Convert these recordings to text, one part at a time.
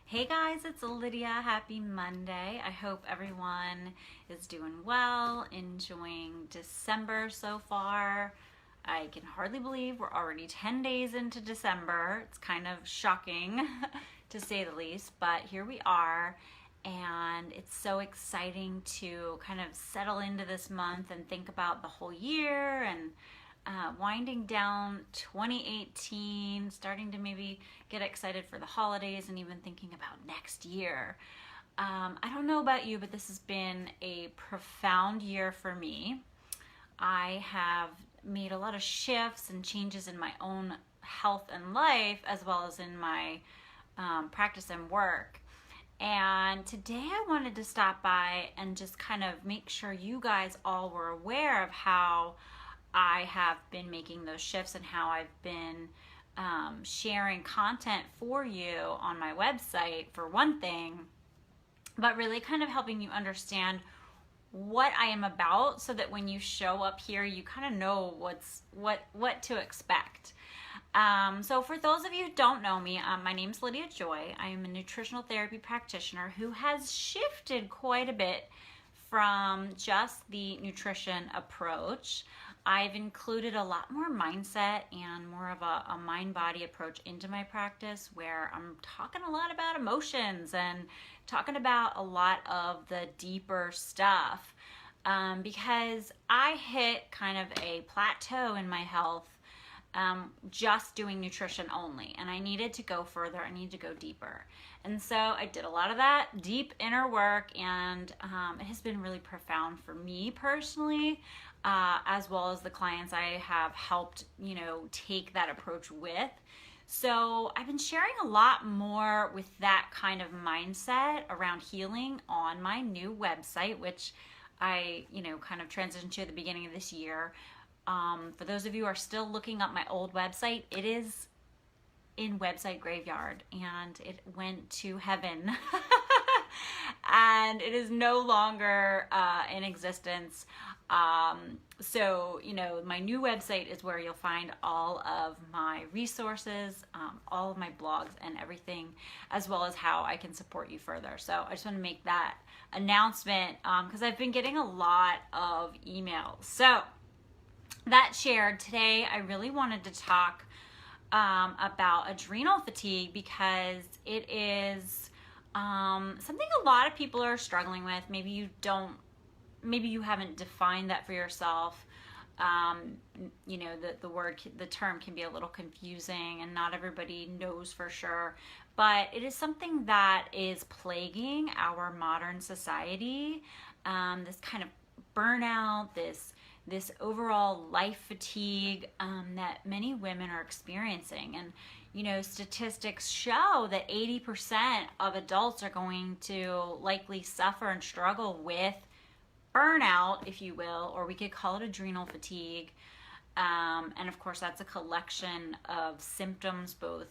Hey guys, it's Lydia. Happy Monday. I hope everyone is doing well, enjoying December so far. I can hardly believe we're already 10 days into December. It's kind of shocking to say the least, but here we are. And it's so exciting to kind of settle into this month and think about the whole year and winding down 2018, starting to maybe get excited for the holidays and even thinking about next year. I don't know about you, but this has been a profound year for me. I have made a lot of shifts and changes in my own health and life, as well as in my practice and work. And today I wanted to stop by and just kind of make sure you guys all were aware of how I have been making those shifts and how I've been sharing content for you on my website, for one thing, but really kind of helping you understand what I am about so that when you show up here, you kind of know what to expect. So for those of you who don't know me, my name is Lydia Joy. I am a nutritional therapy practitioner who has shifted quite a bit from just the nutrition approach. I've included a lot more mindset and more of a mind-body approach into my practice, where I'm talking a lot about emotions and talking about a lot of the deeper stuff, because I hit kind of a plateau in my health just doing nutrition only, and I needed to go further. I needed to go deeper, and so I did a lot of that deep inner work, and it has been really profound for me personally, as well as the clients I have helped, take that approach with. So I've been sharing a lot more with that kind of mindset around healing on my new website, which I, kind of transitioned to at the beginning of this year. For those of you who are still looking up my old website, it is in website graveyard and it went to heaven and it is no longer in existence. So, my new website is where you'll find all of my resources, all of my blogs and everything, as well as how I can support you further. So I just want to make that announcement because I've been getting a lot of emails. So that shared, today I really wanted to talk about adrenal fatigue, because it is something a lot of people are struggling with. Maybe you haven't defined that for yourself. The term can be a little confusing and not everybody knows for sure, but it is something that is plaguing our modern society. This kind of burnout, this overall life fatigue that many women are experiencing. And, statistics show that 80% of adults are going to likely suffer and struggle with burnout, if you will, or we could call it adrenal fatigue. And of course, that's a collection of symptoms, both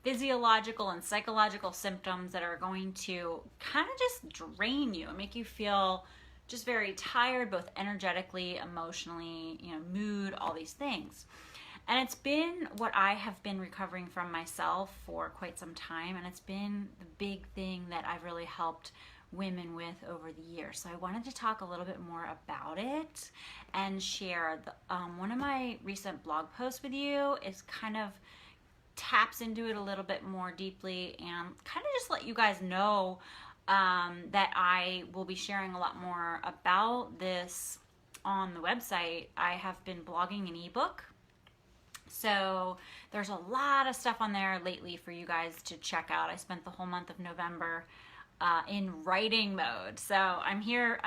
physiological and psychological symptoms, that are going to kind of just drain you and make you feel just very tired, both energetically, emotionally, mood, all these things. And it's been what I have been recovering from myself for quite some time, and it's been the big thing that I've really helped women with over the years. So I wanted to talk a little bit more about it and share one of my recent blog posts with you. Is kind of taps into it a little bit more deeply and kind of just let you guys know that I will be sharing a lot more about this on the website. I have been blogging an ebook, so there's a lot of stuff on there lately for you guys to check out. I spent the whole month of November in writing mode, so I'm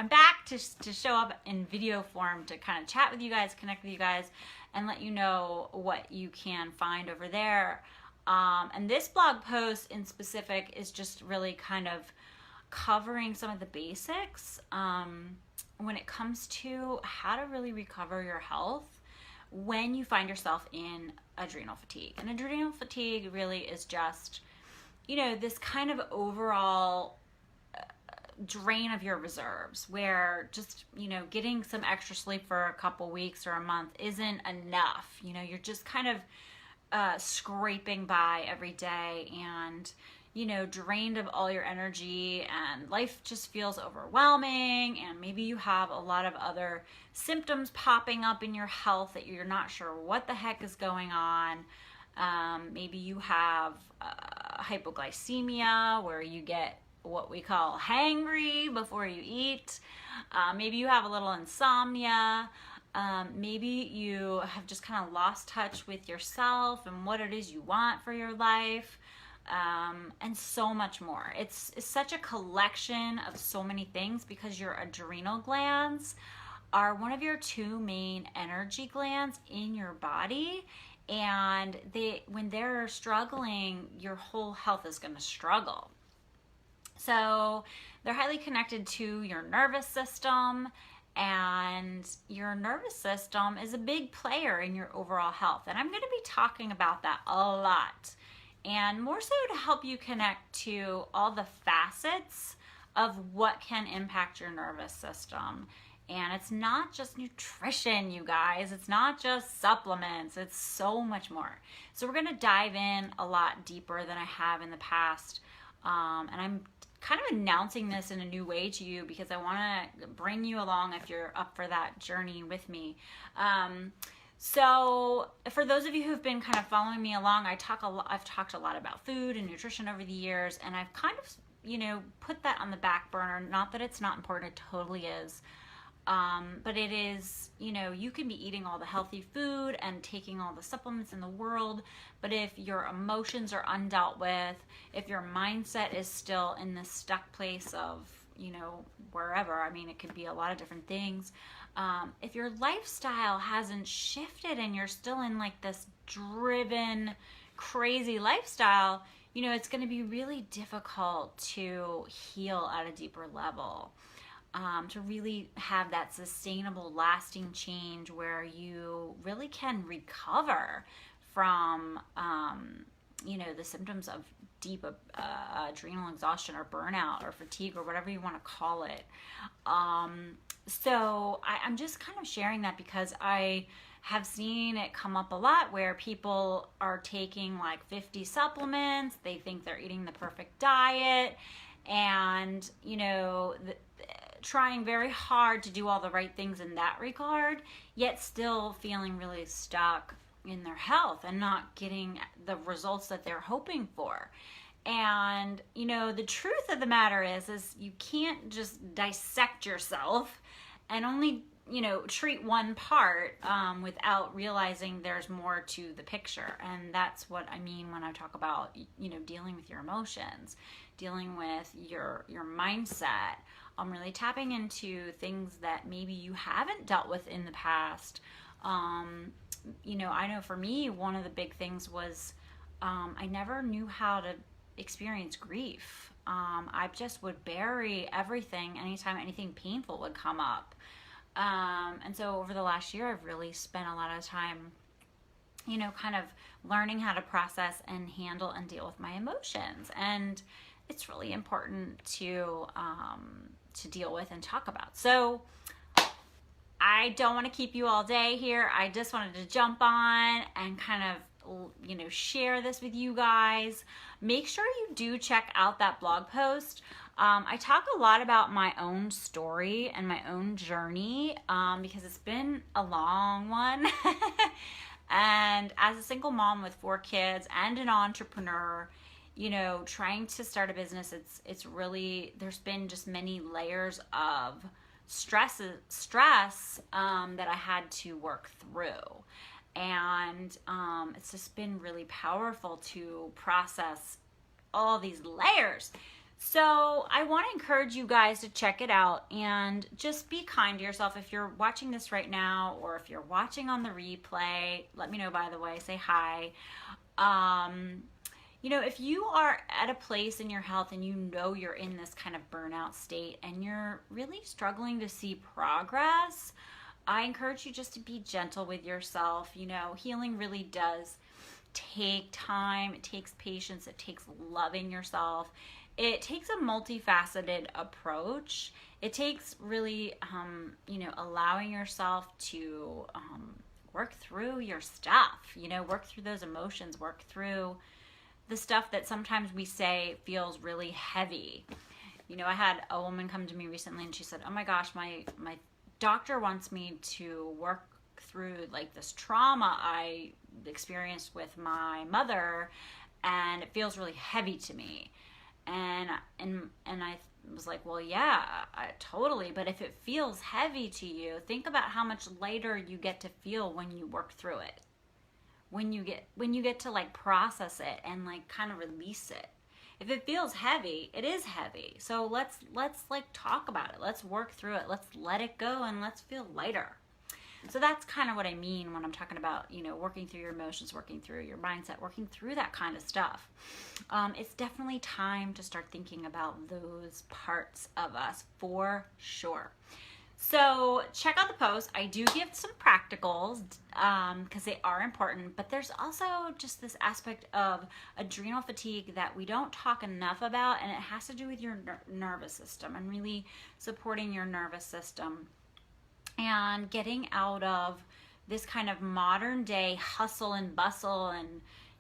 back to show up in video form to kind of chat with you guys, connect with you guys, and let you know what you can find over there. And this blog post in specific is just really kind of covering some of the basics when it comes to how to really recover your health when you find yourself in adrenal fatigue. And adrenal fatigue really is just, this kind of overall drain of your reserves, where just, getting some extra sleep for a couple weeks or a month isn't enough. You're just kind of scraping by every day, and drained of all your energy and life just feels overwhelming, and maybe you have a lot of other symptoms popping up in your health that you're not sure what the heck is going on. Maybe you have hypoglycemia where you get what we call hangry before you eat. Maybe you have a little insomnia. Maybe you have just kind of lost touch with yourself and what it is you want for your life, and so much more. It's such a collection of so many things because your adrenal glands are one of your two main energy glands in your body, and when they're struggling, your whole health is going to struggle. So they're highly connected to your nervous system, and your nervous system is a big player in your overall health. And I'm going to be talking about that a lot, and more so to help you connect to all the facets of what can impact your nervous system. And it's not just nutrition, you guys. It's not just supplements. It's so much more. So we're going to dive in a lot deeper than I have in the past. And I'm kind of announcing this in a new way to you because I want to bring you along if you're up for that journey with me. So for those of you who've been kind of following me along, I've talked a lot about food and nutrition over the years, and I've kind of, put that on the back burner. Not that it's not important, it totally is. But it is, you can be eating all the healthy food and taking all the supplements in the world, but if your emotions are undealt with, if your mindset is still in this stuck place of, wherever, it could be a lot of different things. If your lifestyle hasn't shifted and you're still in like this driven, crazy lifestyle, it's going to be really difficult to heal at a deeper level. To really have that sustainable, lasting change where you really can recover from, the symptoms of deep adrenal exhaustion or burnout or fatigue or whatever you want to call it. So I'm just kind of sharing that because I have seen it come up a lot where people are taking like 50 supplements. They think they're eating the perfect diet, and, trying very hard to do all the right things in that regard, yet still feeling really stuck in their health and not getting the results that they're hoping for. And, the truth of the matter is you can't just dissect yourself and only, treat one part without realizing there's more to the picture. And that's what I mean when I talk about, dealing with your emotions, dealing with your mindset. I'm really tapping into things that maybe you haven't dealt with in the past. I know for me, one of the big things was I never knew how to experience grief. I just would bury everything anytime anything painful would come up. And so over the last year, I've really spent a lot of time, kind of learning how to process and handle and deal with my emotions. And it's really important to deal with and talk about. So I don't want to keep you all day here. I just wanted to jump on and kind of, share this with you guys. Make sure you do check out that blog post. I talk a lot about my own story and my own journey because it's been a long one. And as a single mom with 4 kids and an entrepreneur, trying to start a business, it's really, there's been just many layers of stress that I had to work through. And it's just been really powerful to process all these layers. So I want to encourage you guys to check it out and just be kind to yourself. If you're watching this right now, or if you're watching on the replay, let me know, by the way, say hi. If you are at a place in your health and you're in this kind of burnout state and you're really struggling to see progress, I encourage you just to be gentle with yourself. Healing really does take time. It takes patience. It takes loving yourself. It takes a multifaceted approach. It takes really, allowing yourself to work through your stuff, work through those emotions, work through the stuff that sometimes we say feels really heavy. You know, I had a woman come to me recently and she said, oh my gosh, my doctor wants me to work through like this trauma I experienced with my mother, and it feels really heavy to me. And I was like, well, yeah, totally. But if it feels heavy to you, think about how much lighter you get to feel when you work through it. When you get to like process it and like kind of release it. If it feels heavy, it is heavy. So let's like talk about it. Let's work through it. Let's let it go and let's feel lighter. So that's kind of what I mean when I'm talking about, you know, working through your emotions, working through your mindset, working through that kind of stuff. It's definitely time to start thinking about those parts of us for sure. So check out the post. I do give some practicals because they are important, but there's also just this aspect of adrenal fatigue that we don't talk enough about, and it has to do with your nervous system and really supporting your nervous system and getting out of this kind of modern day hustle and bustle and,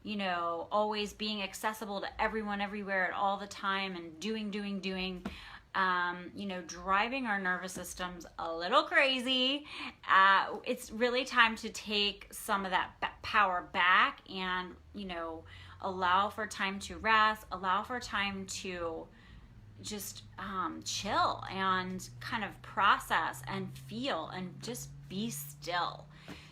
you know, always being accessible to everyone everywhere at all the time and doing, you know, driving our nervous systems a little crazy. It's really time to take some of that power back and, you know, allow for time to rest, allow for time to just chill and kind of process and feel and just be still.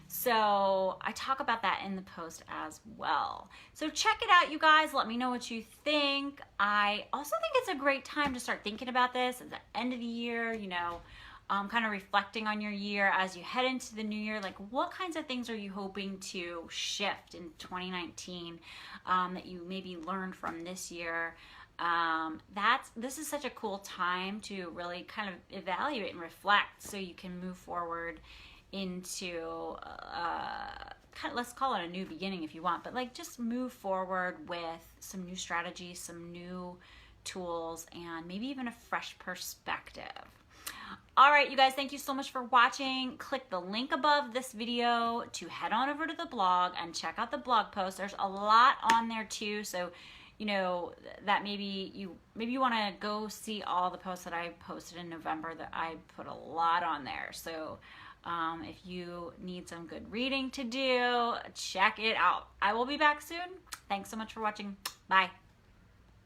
So I talk about that in the post as well. So check it out, you guys. Let me know what you think. I also think it's a great time to start thinking about this at the end of the year, you know, kind of reflecting on your year as you head into the new year. Like, what kinds of things are you hoping to shift in 2019 that you maybe learned from this year? This is such a cool time to really kind of evaluate and reflect so you can move forward into kind of, let's call it a new beginning if you want, but like just move forward with some new strategies, some new tools, and maybe even a fresh perspective. All right, you guys, thank you so much for watching. Click the link above this video to head on over to the blog and check out the blog post. There's a lot on there too, so you know that maybe you want to go see all the posts that I posted in November. That I put a lot on there. So if you need some good reading to do, check it out. I will be back soon. Thanks so much for watching. Bye.